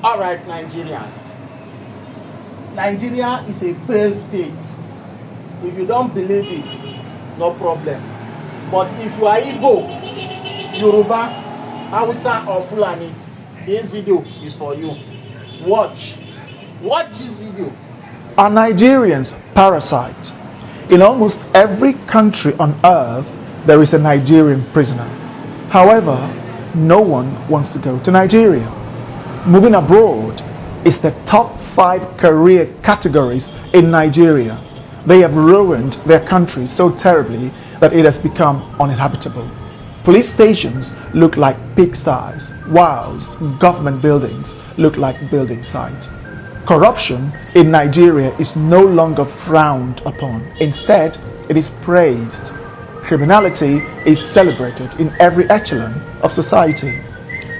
All right, Nigerians. Nigeria is a failed state. If you don't believe it, no problem. But if you are Igbo, Yoruba, Hausa or Fulani, this video is for you. Watch this video. Are Nigerians parasites? In almost every country on earth, there is a Nigerian prisoner. However, no one wants to go to Nigeria. Moving abroad is the top 5 career categories in Nigeria. They have ruined their country so terribly that it has become uninhabitable. Police stations look like pigsties, whilst government buildings look like building sites. Corruption in Nigeria is no longer frowned upon. Instead, it is praised. Criminality is celebrated in every echelon of society.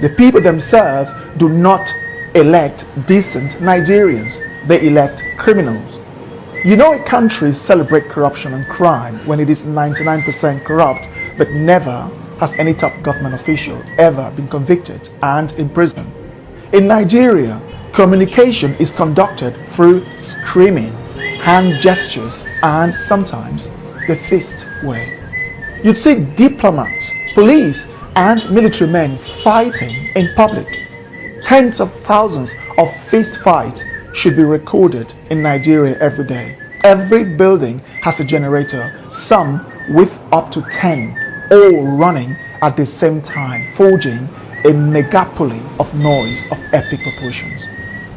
The people themselves do not elect decent Nigerians, they elect criminals. You know, a country celebrates corruption and crime when it is 99% corrupt, but never has any top government official ever been convicted and imprisoned. In Nigeria, communication is conducted through screaming, hand gestures, and sometimes the fist way. You'd see diplomats, police, and military men fighting in public. Tens of thousands of fist fights should be recorded in Nigeria every day. Every building has a generator, some with up to 10, all running at the same time, forging a megapoly of noise of epic proportions.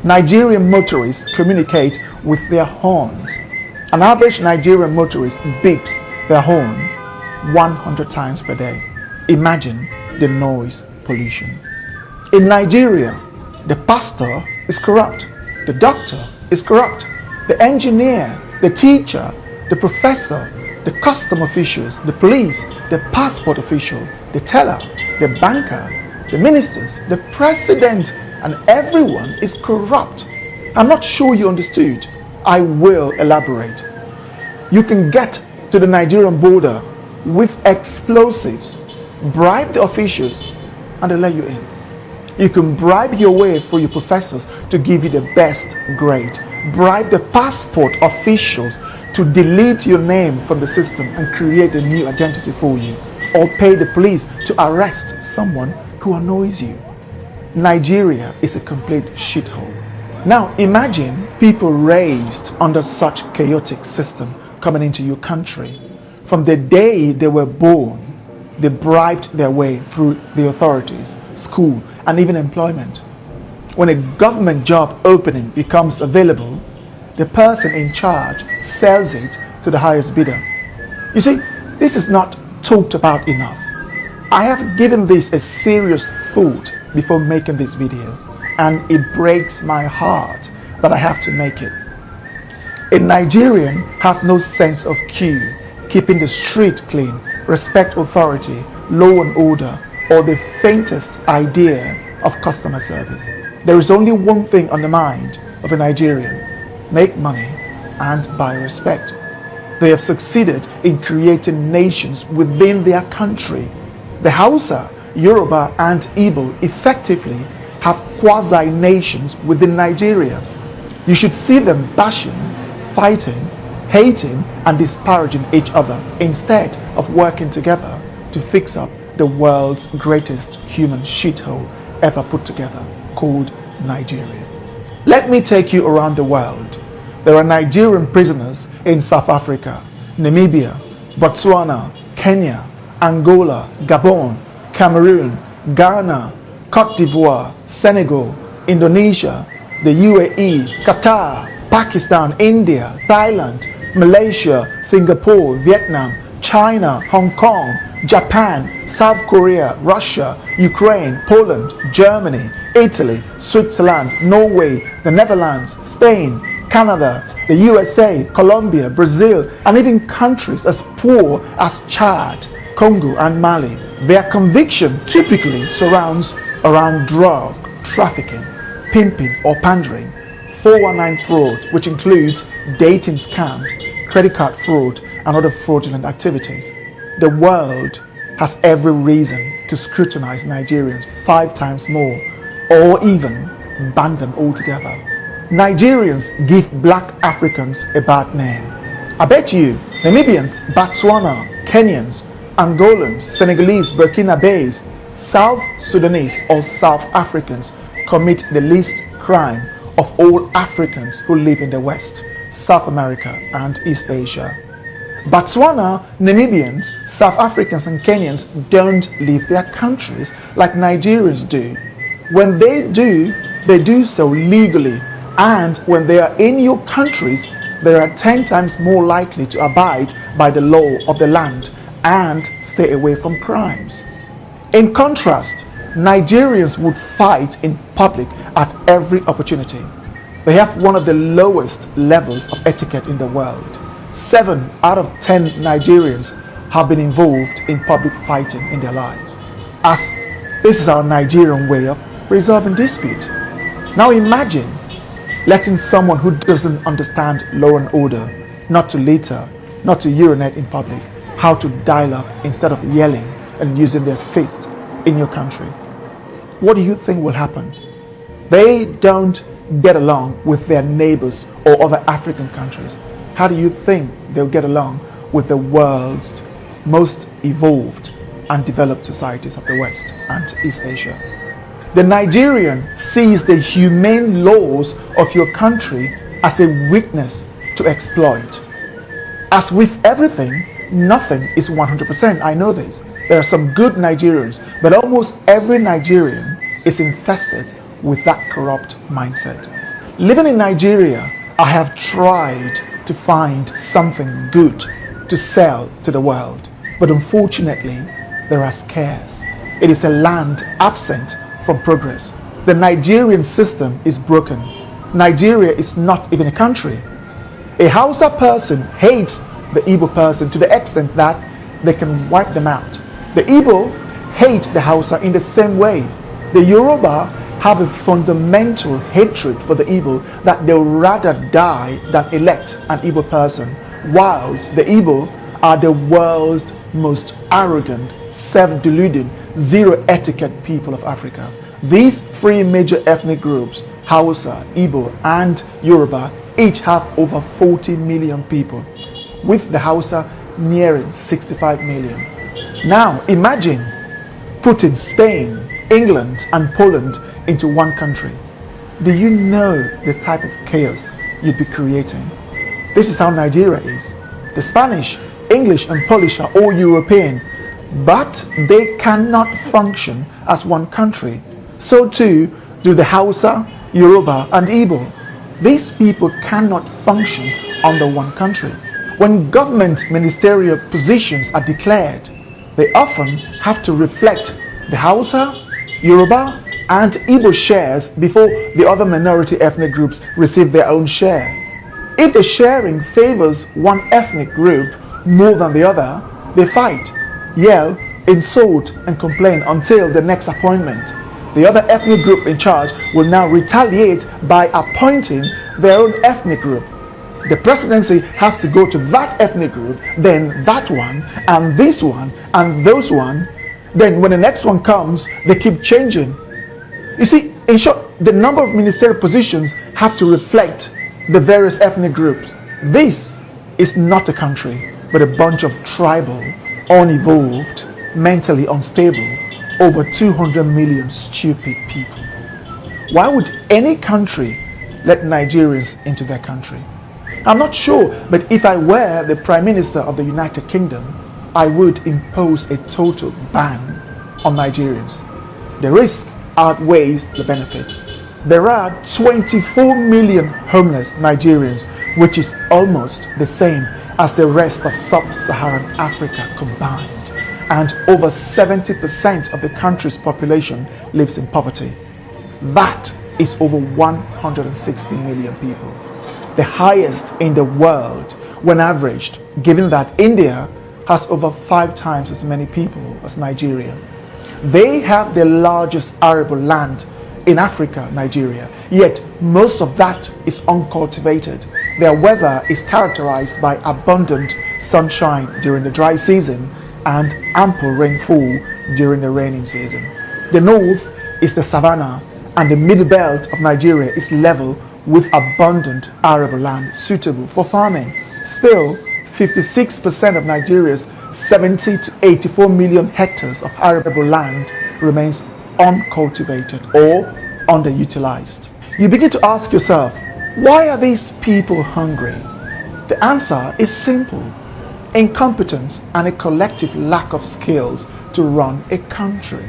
Nigerian motorists communicate with their horns. An average Nigerian motorist beeps their horn 100 times per day. Imagine the noise pollution. In Nigeria, the pastor is corrupt, the doctor is corrupt, the engineer, the teacher, the professor, the custom officials, the police, the passport official, the teller, the banker, the ministers, the president, and everyone is corrupt. I'm not sure you understood. I will elaborate. You can get to the Nigerian border with explosives, bribe the officials, and they'll let you in. You can bribe your way for your professors to give you the best grade. Bribe the passport officials to delete your name from the system and create a new identity for you. Or pay the police to arrest someone who annoys you. Nigeria is a complete shithole. Now imagine people raised under such chaotic system coming into your country. From the day they were born, they bribed their way through the authorities, school, and even employment. When a government job opening becomes available, the person in charge sells it to the highest bidder. You see, this is not talked about enough. I have given this a serious thought before making this video, and it breaks my heart that I have to make it. A Nigerian have no sense of queue, keeping the street clean, respect authority, law and order, or the faintest idea of customer service. There is only one thing on the mind of a Nigerian: make money and buy respect. They have succeeded in creating nations within their country. The Hausa, Yoruba, and Igbo effectively have quasi-nations within Nigeria. You should see them bashing, fighting, hating, and disparaging each other instead of working together to fix up the world's greatest human shithole ever put together, called Nigeria. Let me take you around the world. There are Nigerian prisoners in South Africa, Namibia, Botswana, Kenya, Angola, Gabon, Cameroon, Ghana, Cote d'Ivoire, Senegal, Indonesia, the UAE, Qatar, Pakistan, India, Thailand, Malaysia, Singapore, Vietnam, China, Hong Kong, Japan, South Korea, Russia, Ukraine, Poland, Germany, Italy, Switzerland, Norway, the Netherlands, Spain, Canada, the USA, Colombia, Brazil, and even countries as poor as Chad, Congo, and Mali. Their conviction typically surrounds around drug trafficking, pimping or pandering, 419 fraud, which includes dating scams, credit card fraud, and other fraudulent activities. The world has every reason to scrutinize Nigerians 5 times more, or even ban them altogether. Nigerians give black Africans a bad name. I bet you Namibians, Botswana, Kenyans, Angolans, Senegalese, Burkinabes, South Sudanese or South Africans commit the least crime of all Africans who live in the West, South America and East Asia. Botswana, Namibians, South Africans and Kenyans don't leave their countries like Nigerians do. When they do so legally, and when they are in your countries, they are 10 times more likely to abide by the law of the land and stay away from crimes. In contrast, Nigerians would fight in public at every opportunity. They have one of the lowest levels of etiquette in the world. 7 out of 10 Nigerians have been involved in public fighting in their lives, as this is our Nigerian way of resolving dispute. Now imagine letting someone who doesn't understand law and order not to litter, not to urinate in public, how to dial up instead of yelling and using their fists in your country. What do you think will happen? They don't get along with their neighbors or other African countries. How do you think they'll get along with the world's most evolved and developed societies of the West and East Asia? The Nigerian sees the humane laws of your country as a weakness to exploit. As with everything, nothing is 100%. I know this. There are some good Nigerians, but almost every Nigerian is infested with that corrupt mindset. Living in Nigeria, I have tried to find something good to sell to the world, but unfortunately, there are scarce. It is a land absent from progress. The Nigerian system is broken. Nigeria is not even a country. A Hausa person hates the Igbo person to the extent that they can wipe them out. The Igbo hate the Hausa in the same way. The Yoruba have a fundamental hatred for the Igbo that they'll rather die than elect an Igbo person, whilst the Igbo are the world's most arrogant, self-deluding, zero etiquette people of Africa. These 3 major ethnic groups, Hausa, Igbo and Yoruba, each have over 40 million people, with the Hausa nearing 65 million. Now imagine putting Spain, England and Poland into one country. Do you know the type of chaos you'd be creating? This is how Nigeria is. The Spanish, English and Polish are all European, but they cannot function as one country. So too do the Hausa, Yoruba and Igbo. These people cannot function under one country. When government ministerial positions are declared, they often have to reflect the Hausa, Yoruba and Igbo shares before the other minority ethnic groups receive their own share. If the sharing favors one ethnic group more than the other, they fight, yell, insult and complain until the next appointment. The other ethnic group in charge will now retaliate by appointing their own ethnic group. The presidency has to go to that ethnic group, then that one, and this one, and those one. Then when the next one comes, they keep changing. You see, in short, the number of ministerial positions have to reflect the various ethnic groups. This is not a country, but a bunch of tribal, unevolved, mentally unstable, over 200 million stupid people. Why would any country let Nigerians into their country? I'm not sure, but if I were the Prime Minister of the United Kingdom, I would impose a total ban on Nigerians. The risk outweighs the benefit. There are 24 million homeless Nigerians, which is almost the same as the rest of sub-Saharan Africa combined. And over 70% of the country's population lives in poverty. That is over 160 million people. The highest in the world when averaged, given that India has over 5 times as many people as Nigeria. They have the largest arable land in Africa, Nigeria, yet most of that is uncultivated. Their weather is characterized by abundant sunshine during the dry season and ample rainfall during the raining season. The north is the savanna and the middle belt of Nigeria is level with abundant arable land suitable for farming. Still, 56% of Nigeria's 70 to 84 million hectares of arable land remains uncultivated or underutilized. You begin to ask yourself, why are these people hungry? The answer is simple: incompetence and a collective lack of skills to run a country.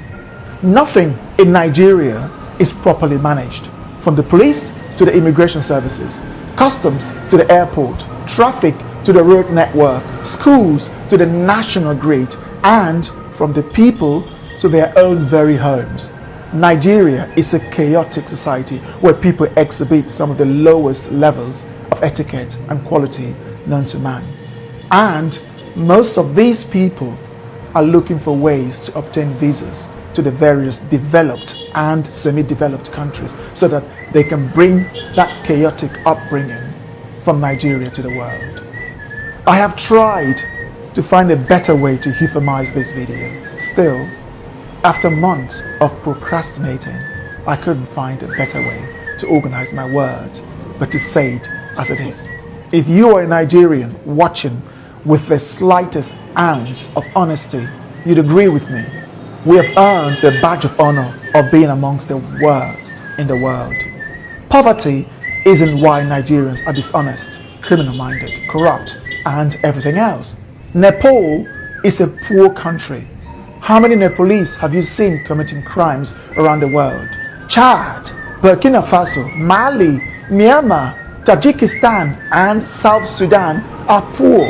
Nothing in Nigeria is properly managed, from the police to the immigration services, customs to the airport, traffic to the road network, schools to the national grid, and from the people to their own very homes. Nigeria is a chaotic society where people exhibit some of the lowest levels of etiquette and quality known to man. And most of these people are looking for ways to obtain visas to the various developed and semi-developed countries so that they can bring that chaotic upbringing from Nigeria to the world. I have tried to find a better way to euphemize this video. Still, after months of procrastinating, I couldn't find a better way to organize my words, but to say it as it is. If you are a Nigerian watching with the slightest ounce of honesty, you'd agree with me. We have earned the badge of honor of being amongst the worst in the world. Poverty isn't why Nigerians are dishonest, criminal-minded, corrupt, and everything else. Nepal is a poor country. How many Nepalese have you seen committing crimes around the world? Chad, Burkina Faso, Mali, Myanmar, Tajikistan, and South Sudan are poor.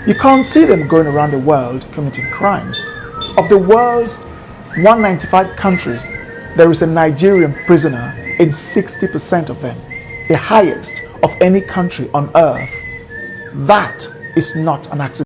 You can't see them going around the world committing crimes. Of the world's 195 countries, there is a Nigerian prisoner in 60% of them, the highest of any country on earth. That is not an accident.